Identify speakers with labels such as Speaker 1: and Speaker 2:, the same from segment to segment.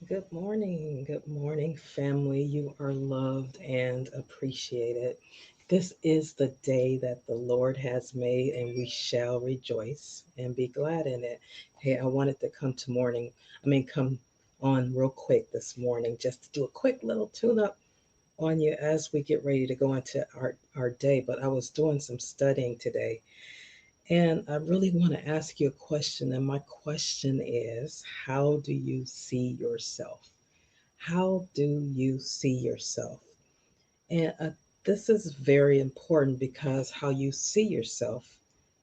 Speaker 1: Good morning. Good morning, family. You are loved and appreciated. This is the day that the Lord has made, and we shall rejoice and be glad in it. Hey, I wanted to come on real quick this morning just to do a quick little tune up on you as we get ready to go into our day. But I was doing some studying today, and I really want to ask you a question. And my question is, how do you see yourself? How do you see yourself? And this is very important because how you see yourself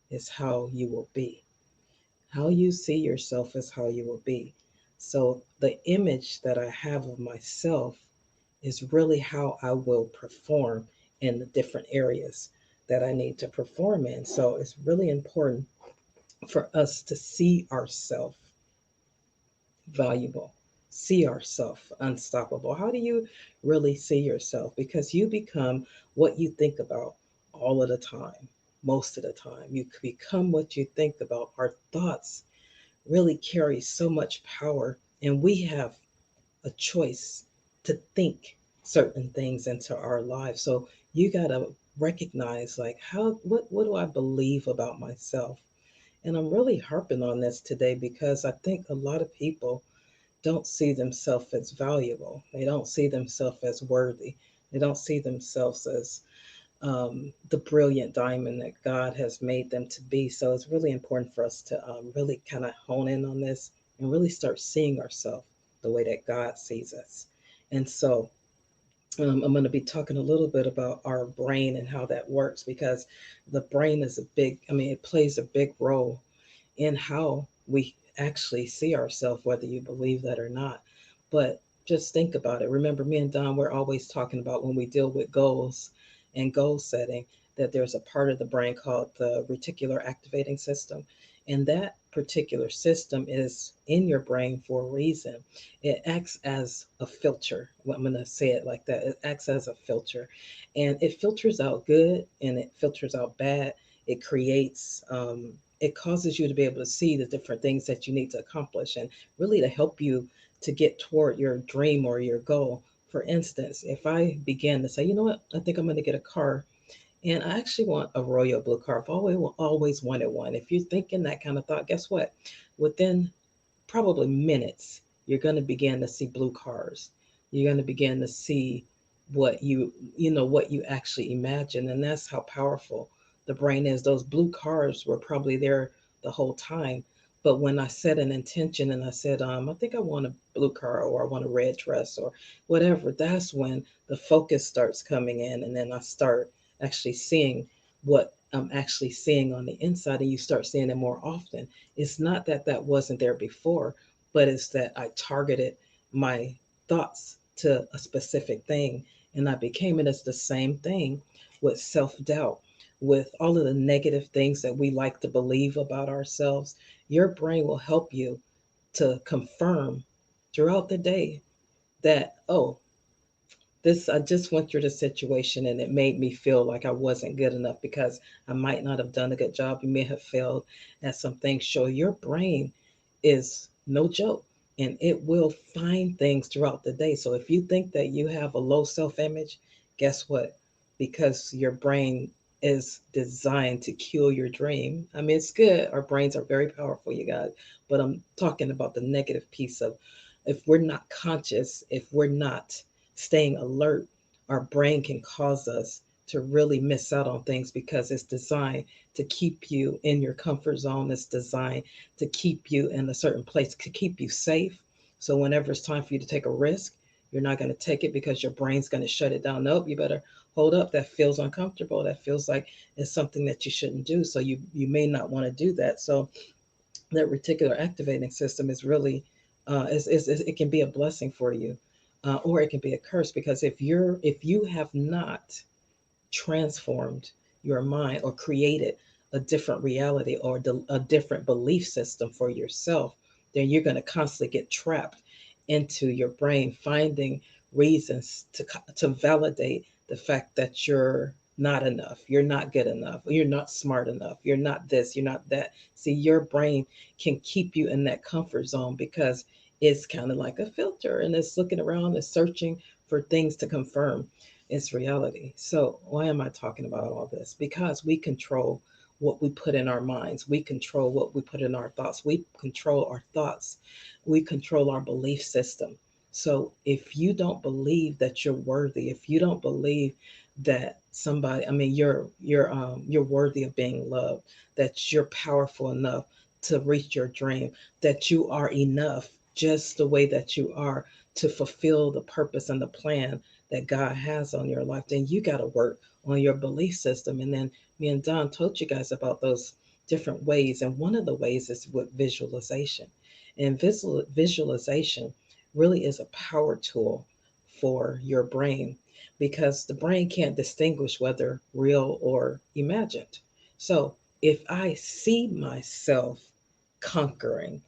Speaker 1: is how you will be. How you see yourself is how you will be. So the image that I have of myself is really how I will perform in the different areas that I need to perform in. So it's really important for us to see ourselves valuable, see ourselves unstoppable. How do you really see yourself? Because you become what you think about all of the time, most of the time. You become what you think about. Our thoughts really carry so much power, and we have a choice to think certain things into our lives. So you got to recognize like what do I believe about myself? And I'm really harping on this today because I think a lot of people don't see themselves as valuable. They don't see themselves as worthy. They don't see themselves as the brilliant diamond that God has made them to be. So it's really important for us to really kind of hone in on this and really start seeing ourselves the way that God sees us. And so I'm going to be talking a little bit about our brain and how that works because the brain is it plays a big role in how we actually see ourselves, whether you believe that or not. But just think about it. Remember, me and Don, we're always talking about when we deal with goals and goal setting, that there's a part of the brain called the reticular activating system. And that particular system is in your brain for a reason. It acts as a filter. Well, I'm going to say it like that. It acts as a filter. And it filters out good and it filters out bad. It creates it causes you to be able to see the different things that you need to accomplish and really to help you to get toward your dream or your goal. For instance, if I begin to say, you know what, I think I'm going to get a car, and I actually want a royal blue car. I've always wanted one. If you're thinking that kind of thought, guess what? Within probably minutes, you're going to begin to see blue cars. You're going to begin to see what what you actually imagine, and that's how powerful the brain is. Those blue cars were probably there the whole time, but when I set an intention and I said, I think I want a blue car or I want a red dress or whatever, that's when the focus starts coming in, and then I start actually seeing what I'm actually seeing on the inside, and you start seeing it more often. It's not that that wasn't there before, but it's that I targeted my thoughts to a specific thing and I became it. As the same thing with self doubt, with all of the negative things that we like to believe about ourselves. Your brain will help you to confirm throughout the day that, oh, this I just went through this situation and it made me feel like I wasn't good enough because I might not have done a good job. You may have failed at some things. So your brain is no joke and it will find things throughout the day. So if you think that you have a low self-image, guess what? Because your brain is designed to kill your dream. I mean, it's good. Our brains are very powerful, you guys. But I'm talking about the negative piece of if we're not conscious, if we're not staying alert, our brain can cause us to really miss out on things because it's designed to keep you in your comfort zone. It's designed to keep you in a certain place, to keep you safe. So whenever it's time for you to take a risk, you're not going to take it because your brain's going to shut it down. Nope, you better hold up. That feels uncomfortable. That feels like it's something that you shouldn't do. So you may not want to do that. So that reticular activating system is really it can be a blessing for you, or it can be a curse because if you have not transformed your mind or created a different reality or a different belief system for yourself, then you're going to constantly get trapped into your brain finding reasons to validate the fact that you're not enough. You're not good enough. You're not smart enough. You're not this. You're not that. See, your brain can keep you in that comfort zone because it's kind of like a filter and it's looking around, it's searching for things to confirm its reality. So, why am I talking about all this? Because we control what we put in our minds, we control what we put in our thoughts, we control our thoughts, we control our belief system. So, if you don't believe that you're worthy, if you don't believe that somebody, I mean, you're worthy of being loved, that you're powerful enough to reach your dream, that you are enough just the way that you are to fulfill the purpose and the plan that God has on your life, then you got to work on your belief system. And then me and Don told you guys about those different ways, and one of the ways is with visualization. And visualization really is a power tool for your brain, because the brain can't distinguish whether real or imagined. So if I see myself conquering,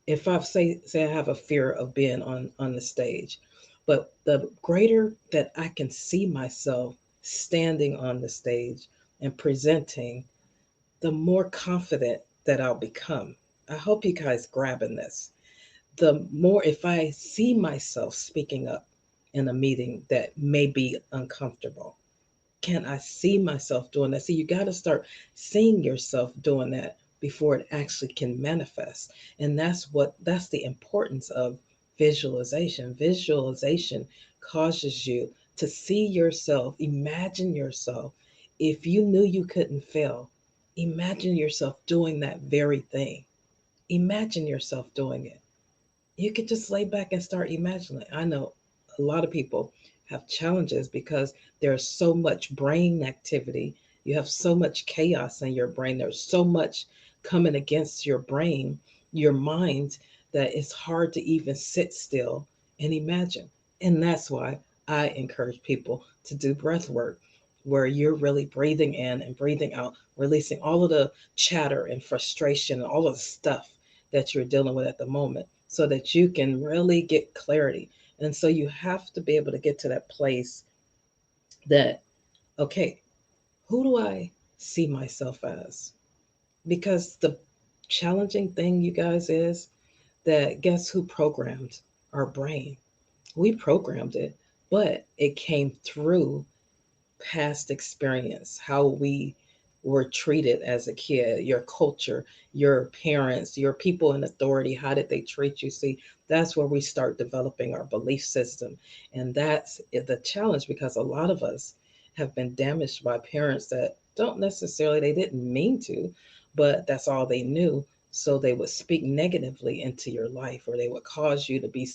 Speaker 1: if I say I have a fear of being on the stage, but the greater that I can see myself standing on the stage and presenting, the more confident that I'll become. I hope you guys grabbing this. The more, if I see myself speaking up in a meeting that may be uncomfortable, can I see myself doing that? See, you got to start seeing yourself doing that before it actually can manifest. And that's the importance of visualization. Visualization causes you to see yourself, imagine yourself. If you knew you couldn't fail, imagine yourself doing that very thing. Imagine yourself doing it. You could just lay back and start imagining. I know a lot of people have challenges because there's so much brain activity. You have so much chaos in your brain. There's so much coming against your brain, your mind, that it's hard to even sit still and imagine. And that's why I encourage people to do breath work, where you're really breathing in and breathing out, releasing all of the chatter and frustration and all of the stuff that you're dealing with at the moment, so that you can really get clarity. And so you have to be able to get to that place that, okay, who do I see myself as? Because the challenging thing, you guys, is that guess who programmed our brain? We programmed it, but it came through past experience, how we were treated as a kid, your culture, your parents, your people in authority, how did they treat you? See, that's where we start developing our belief system. And that's the challenge, because a lot of us have been damaged by parents that don't necessarily, they didn't mean to, but that's all they knew. So they would speak negatively into your life, or they would cause you to be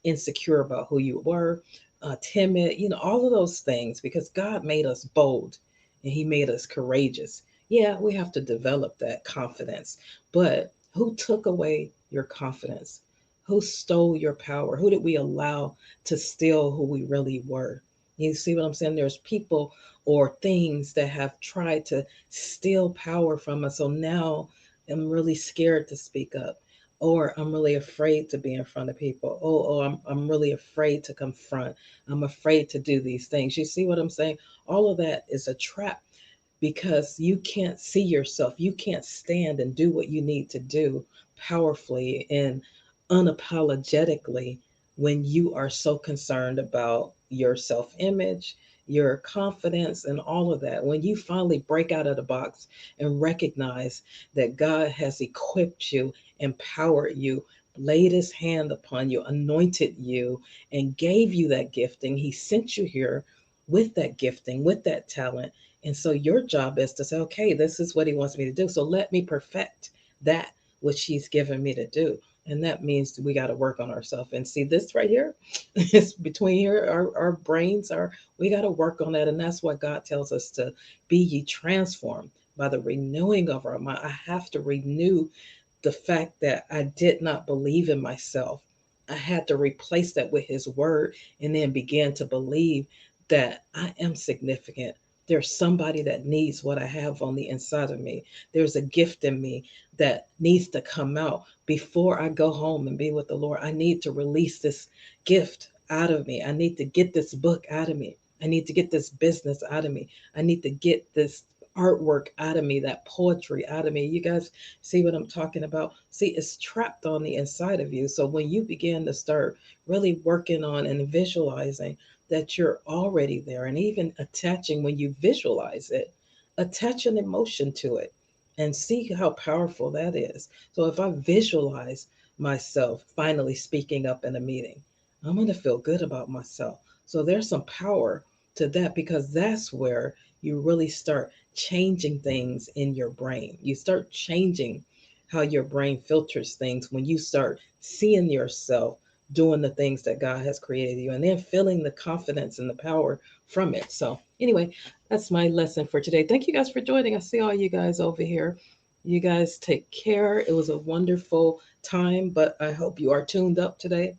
Speaker 1: insecure about who you were, timid, all of those things, because God made us bold and He made us courageous. Yeah, we have to develop that confidence. But who took away your confidence? Who stole your power? Who did we allow to steal who we really were? You see what I'm saying? There's people or things that have tried to steal power from us. So now I'm really scared to speak up, or I'm really afraid to be in front of people. I'm really afraid to confront. I'm afraid to do these things. You see what I'm saying? All of that is a trap, because you can't see yourself. You can't stand and do what you need to do powerfully and unapologetically when you are so concerned about your self image, your confidence, and all of that. When you finally break out of the box and recognize that God has equipped you, empowered you, laid His hand upon you, anointed you, and gave you that gifting, He sent you here with that gifting, with that talent. And so your job is to say, okay, this is what He wants me to do. So let me perfect that which He's given me to do. And that means we got to work on ourselves. And see, this right here, it's between here, our brains are, we got to work on that. And that's why God tells us to be ye transformed by the renewing of our mind. I have to renew the fact that I did not believe in myself. I had to replace that with His word, and then begin to believe that I am significant. There's somebody that needs what I have on the inside of me. There's a gift in me that needs to come out before I go home and be with the Lord. I need to release this gift out of me. I need to get this book out of me. I need to get this business out of me. I need to get this artwork out of me, that poetry out of me. You guys see what I'm talking about? See, it's trapped on the inside of you. So when you begin to start really working on and visualizing that you're already there, and even attaching, when you visualize it, attach an emotion to it and see how powerful that is. So if I visualize myself finally speaking up in a meeting, I'm going to feel good about myself. So there's some power to that, because that's where you really start changing things in your brain. You start changing how your brain filters things when you start seeing yourself doing the things that God has created you, and then feeling the confidence and the power from it. So, anyway, that's my lesson for today. Thank you guys for joining. I see all you guys over here. You guys take care. It was a wonderful time, but I hope you are tuned up today.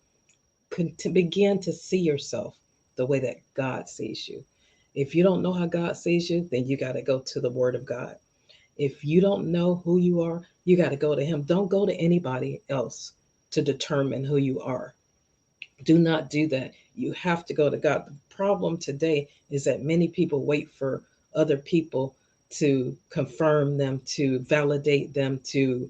Speaker 1: To begin to see yourself the way that God sees you. If you don't know how God sees you, then you got to go to the Word of God. If you don't know who you are, you got to go to Him. Don't go to anybody else to determine who you are. Do not do that. You have to go to God. The problem today is that many people wait for other people to confirm them, to validate them, to,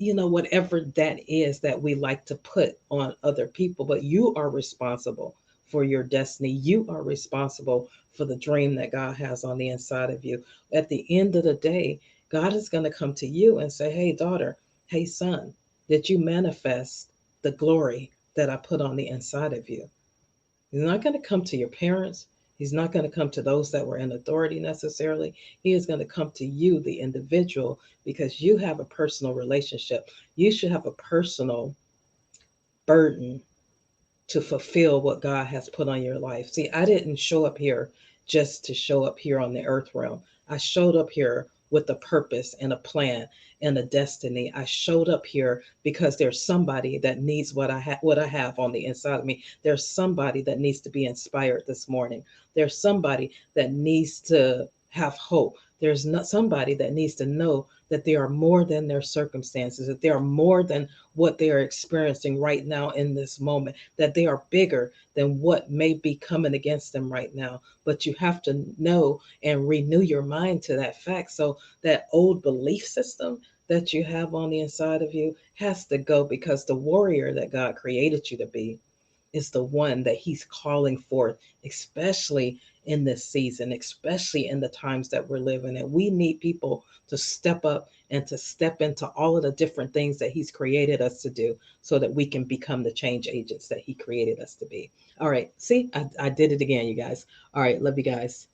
Speaker 1: whatever that is that we like to put on other people. But you are responsible for your destiny. You are responsible for the dream that God has on the inside of you. At the end of the day, God is going to come to you and say, hey, daughter, hey, son, did you manifest the glory that I put on the inside of you? He's not going to come to your parents. He's not going to come to those that were in authority necessarily. He is going to come to you, the individual, because you have a personal relationship. You should have a personal burden to fulfill what God has put on your life. See, I didn't show up here just to show up here on the earth realm. I showed up here with a purpose and a plan and a destiny. I showed up here because there's somebody that needs what I have on the inside of me. There's somebody that needs to be inspired this morning. There's somebody that needs to have hope. There's not somebody that needs to know that they are more than their circumstances, that they are more than what they are experiencing right now in this moment, that they are bigger than what may be coming against them right now. But you have to know and renew your mind to that fact. So that old belief system that you have on the inside of you has to go, because the warrior that God created you to be is the one that He's calling forth, especially in this season, especially in the times that we're living in. We need people to step up and to step into all of the different things that He's created us to do, so that we can become the change agents that He created us to be. All right. See, I did it again, you guys. All right. Love you guys.